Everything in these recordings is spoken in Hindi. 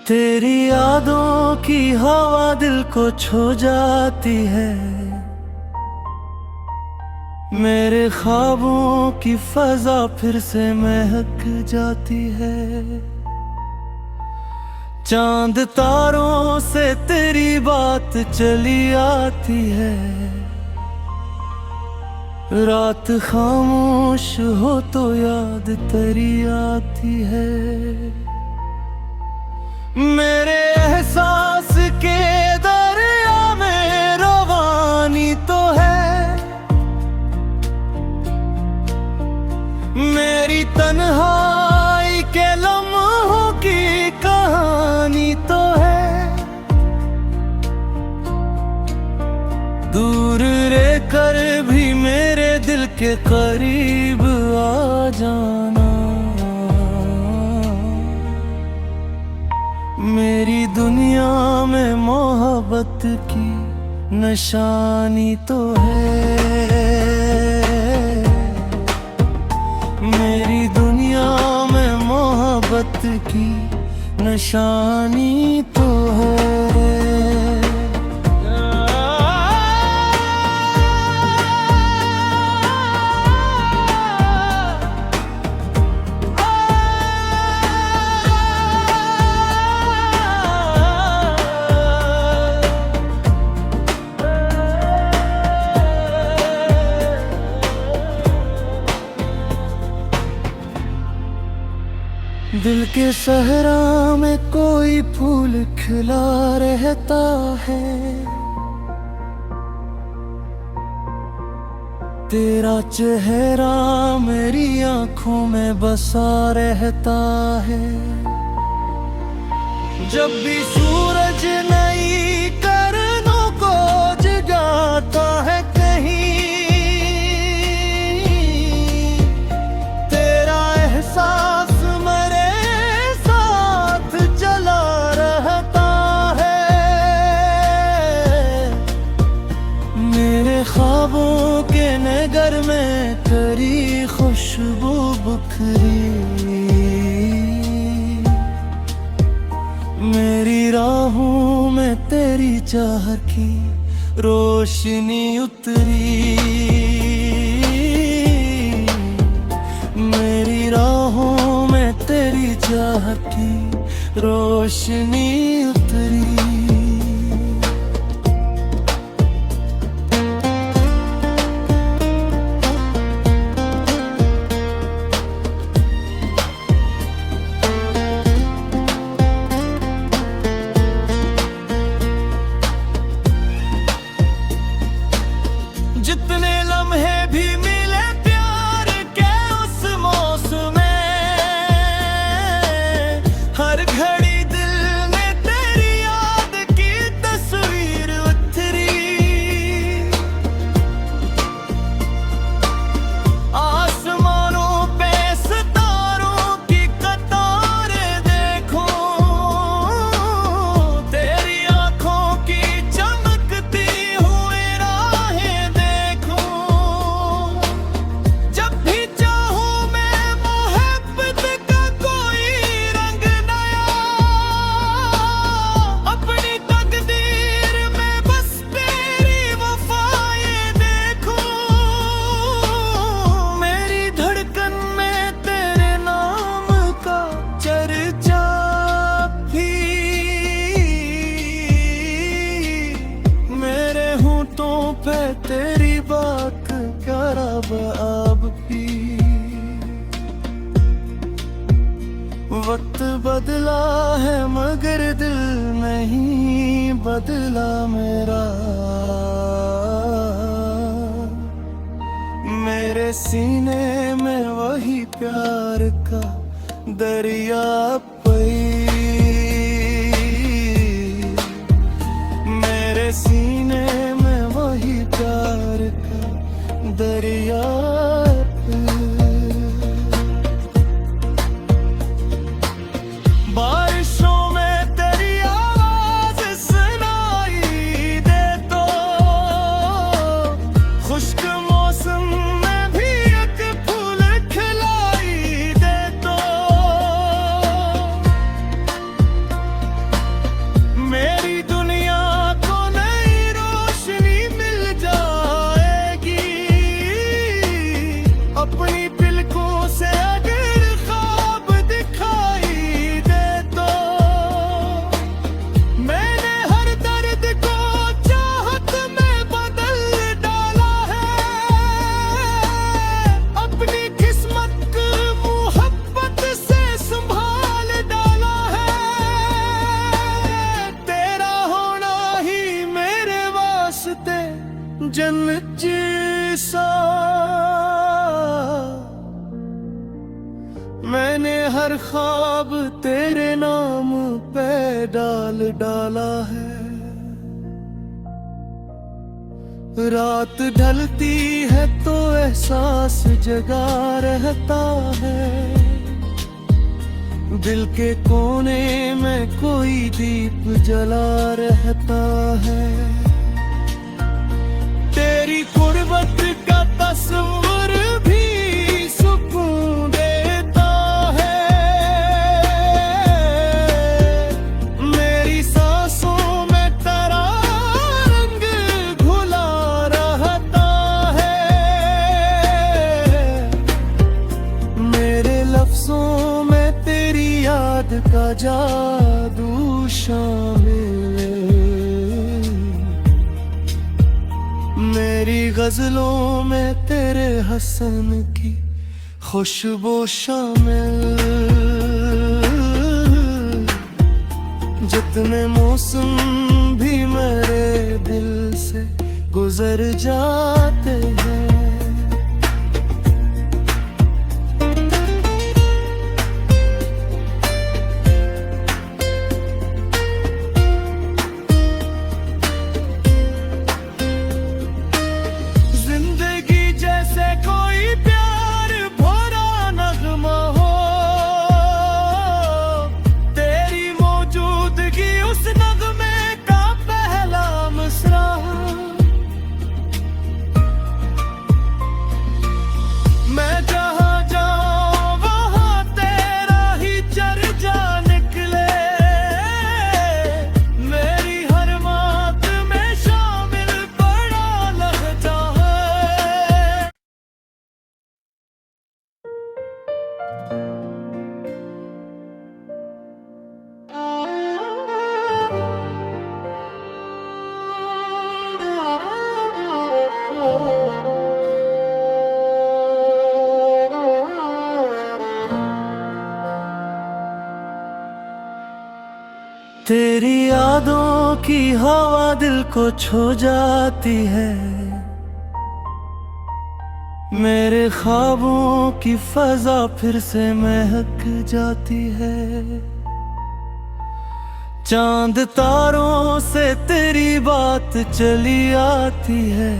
तेरी यादों की हवा दिल को छू जाती है, मेरे ख्वाबों की फजा फिर से महक जाती है। चांद तारों से तेरी बात चली आती है, रात खामोश हो तो याद तेरी आती है। मेरे एहसास के दरिया में रवानी तो है, मेरी तन्हाई के लम्हों की कहानी तो है। दूर रहकर भी मेरे दिल के करीब आ जाना, मेरी दुनिया में मोहब्बत की निशानी तो है। मेरी दुनिया में मोहब्बत की निशानी तो है। दिल के सहरा में कोई फूल खिला रहता है, तेरा चेहरा मेरी आंखों में बसा रहता है। जब भी सूरज नई किरणों को जगाता है कहीं, तेरा एहसास ख्वाबों के नगर में तेरी खुशबू बुखरी, मेरी राहों में तेरी चाह की रोशनी उतरी, मेरी राहों में तेरी चाह की रोशनी उतरी। जितने लम्हे भी मिले प्यार के उस मौसम में, हर घड़ी दिल में तेरी याद की तस्वीर उतरी। आसमानों पे सितारों की कतारें देखो, तेरी आंखों की चमकती हुई राहें देखो। जब भी चाहूं मैं मोहब्बत का कोई रंग नया, अपनी तकदीर में बस तेरी वफाएं देखो। मेरी धड़कन में तेरे नाम का चर्चा भी, मेरे होंठों पे तेरी बात करब अब भी। वक्त बदला है मगर दिल नहीं बदला मेरा, मेरे सीने में वही प्यार का दरिया पई, मेरे सीने में वही प्यार का दरिया पई। हर ख्वाब तेरे नाम पे डाल डाला है। रात ढलती है तो एहसास जगा रहता है। दिल के कोने में कोई दीप जला रहता है। तेरी गुर्बत का तस्वीर भी सुकून देता है। मेरी सांसों में तेरा रंग घुला रहता है। मेरे लफ्जों में तेरी याद का जादू शामिल है। मेरी गजलों में तेरे हसन की खुशबू शामिल। जितने मौसम भी मेरे दिल से गुजर जाते हैं। तेरी यादों की हवा दिल को छू जाती है। मेरे ख्वाबों की फजा फिर से महक जाती है। चांद तारों से तेरी बात चली आती है।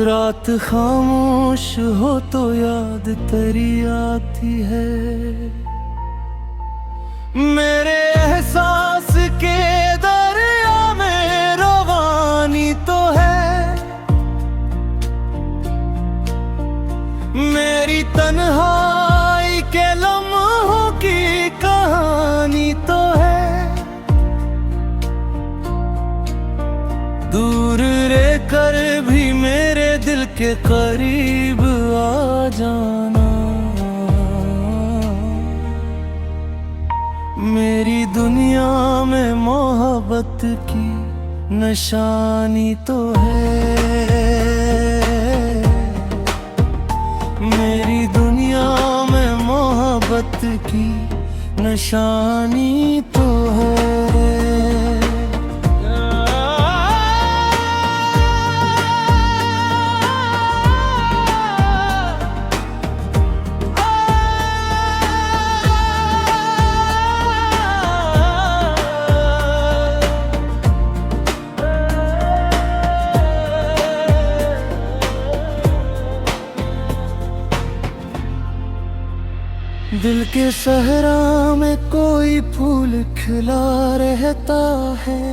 रात खामोश हो तो याद तेरी आती है। मेरे एहसास के दरिया में रवानी तो है। मेरी तन्हाई के लम्हों की कहानी तो है। दूर रहकर भी मेरे दिल के करीब आ जाना। मेरी दुनिया में मोहब्बत की निशानी तो है। मेरी दुनिया में मोहब्बत की निशानी तो है। दिल के सहरा में कोई फूल खिला रहता है।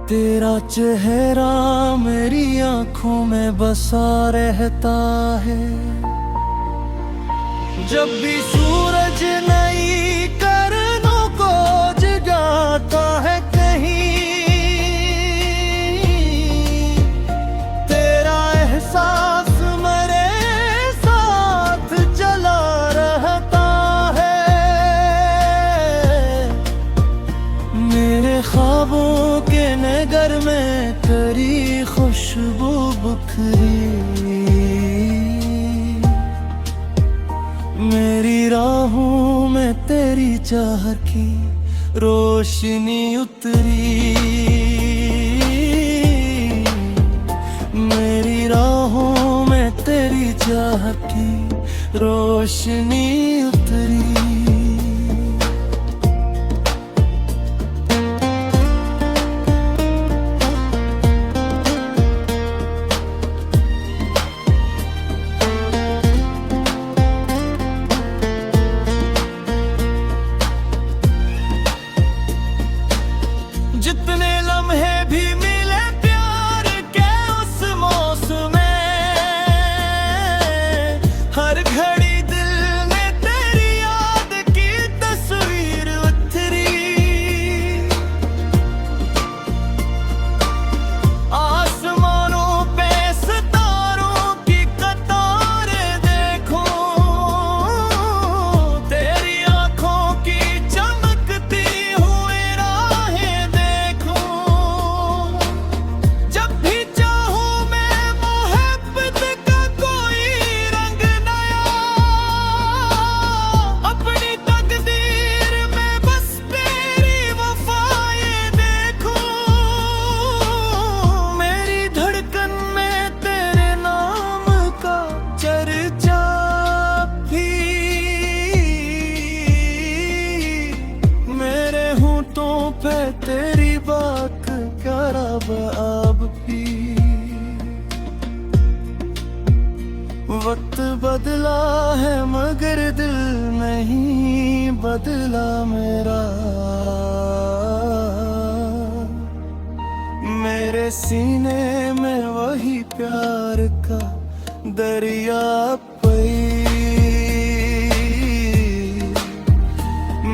तेरा चेहरा मेरी आंखों में बसा रहता है। जब भी सूरज नई किरणों को जगाता है कहीं, तेरा एहसास ख्वाबों के नगर में तेरी खुशबू बिखरी। मेरी राहों में तेरी चाह की रोशनी उतरी। मेरी राहों में लम्हे भी मिले प्यार के उस मौसम में, हर घड़ी दिल में तेरी याद की तस्वीर उतरी। आसमानों पे सितारों की कतारें देखो, तेरी आंखों की चमकती हुई राहें देखो। जब भी चाहूं मैं मोहब्बत का कोई रंग नया, अपनी तकदीर में बस तेरी वफाएं देखो। मेरी धड़कन में तेरे नाम का चर्चा भी, मेरे होंठों पे तेरी बात करब अब भी। वक्त बदला है मगर दिल नहीं बदला मेरा। मेरे सीने में वही प्यार का दरिया पई,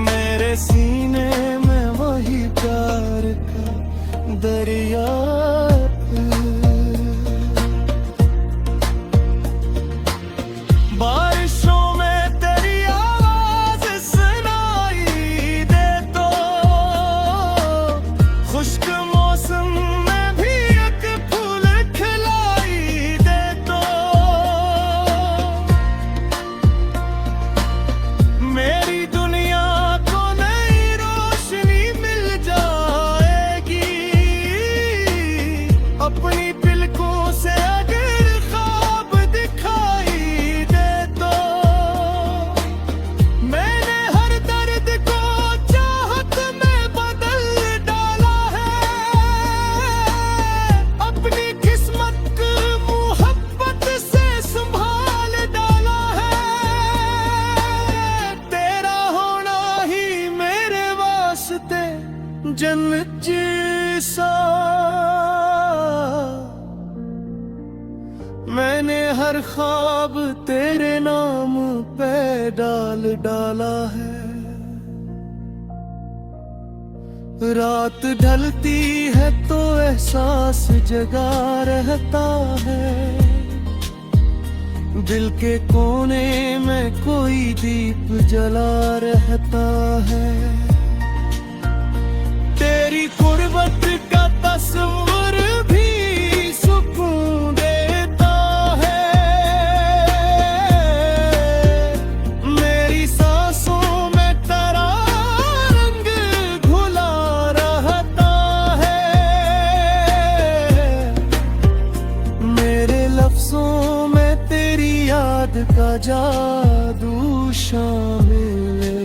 मेरे सीने में वही प्यार का दरिया पई। बारिशों में तेरी आवाज सुनाई दे तो, खुश्क मौसम में भी एक फूल खिलाई दे तो। मेरी दुनिया को नई रोशनी मिल जाएगी, अपनी पलकों से अगर ख्वाब दिखाई दे तो। मैंने हर दर्द को चाहत में बदल डाला है, अपनी किस्मत को मोहब्बत से संभाल डाला है। तेरा होना ही मेरे वास्ते जन्नत जैसा। मैंने हर ख्वाब तेरे नाम पे डाला है। रात ढलती है तो एहसास जगा रहता है, दिल के कोने में कोई दीप जला रहता है। तेरी गुर्बत का तस्वीर भी सुकून देता है, मेरी सांसों में तेरा रंग घुला रहता है। मेरे लफ्जों में तेरी याद का जादू शामिल है,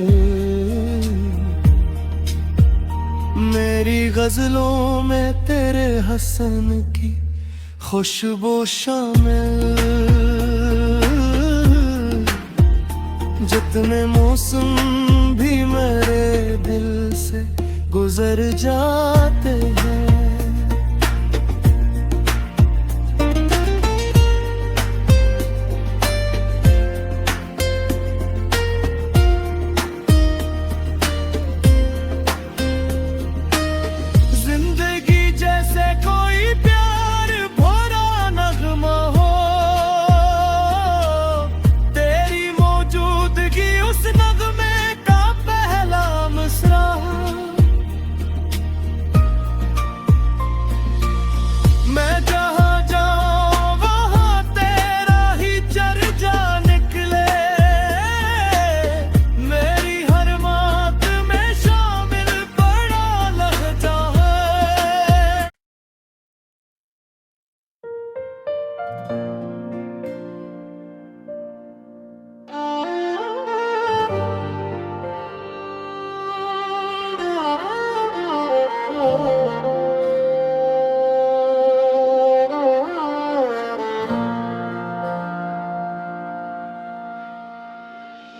मेरी गजलों में तेरे हसन की खुशबू शामिल। जितने मौसम भी मेरे दिल से गुजर जाते हैं,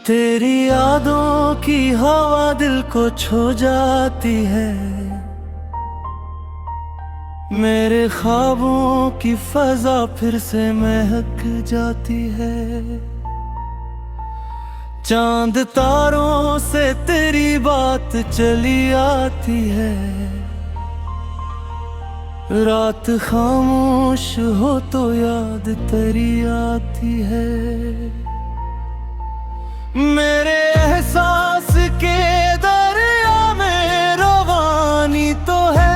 तेरी यादों की हवा दिल को छू जाती है, मेरे ख्वाबों की फजा फिर से महक जाती है। चांद तारों से तेरी बात चली आती है। रात खामोश हो तो याद तेरी आती है। मेरे एहसास के दरिया में रवानी तो है।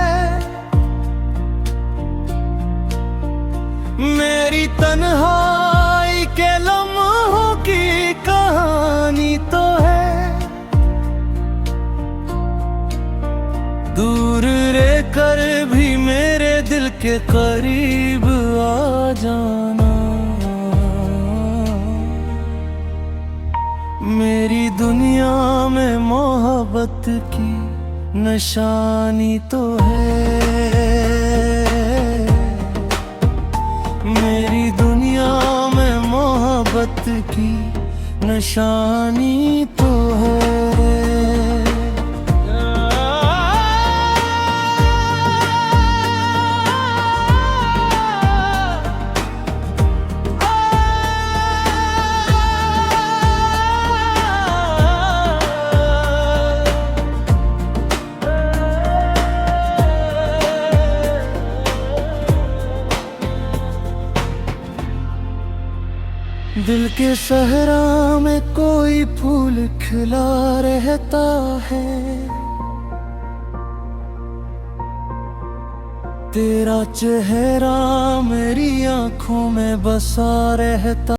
मेरी तन्हाई के लम्हों की कहानी तो है। दूर रहकर भी मेरे दिल के करीब आ जाना। मेरी दुनिया में मोहब्बत की निशानी तो है। मेरी दुनिया में मोहब्बत की निशानी तो है। दिल के सहरा में कोई फूल खिला रहता है। तेरा चेहरा मेरी आंखों में बसा रहता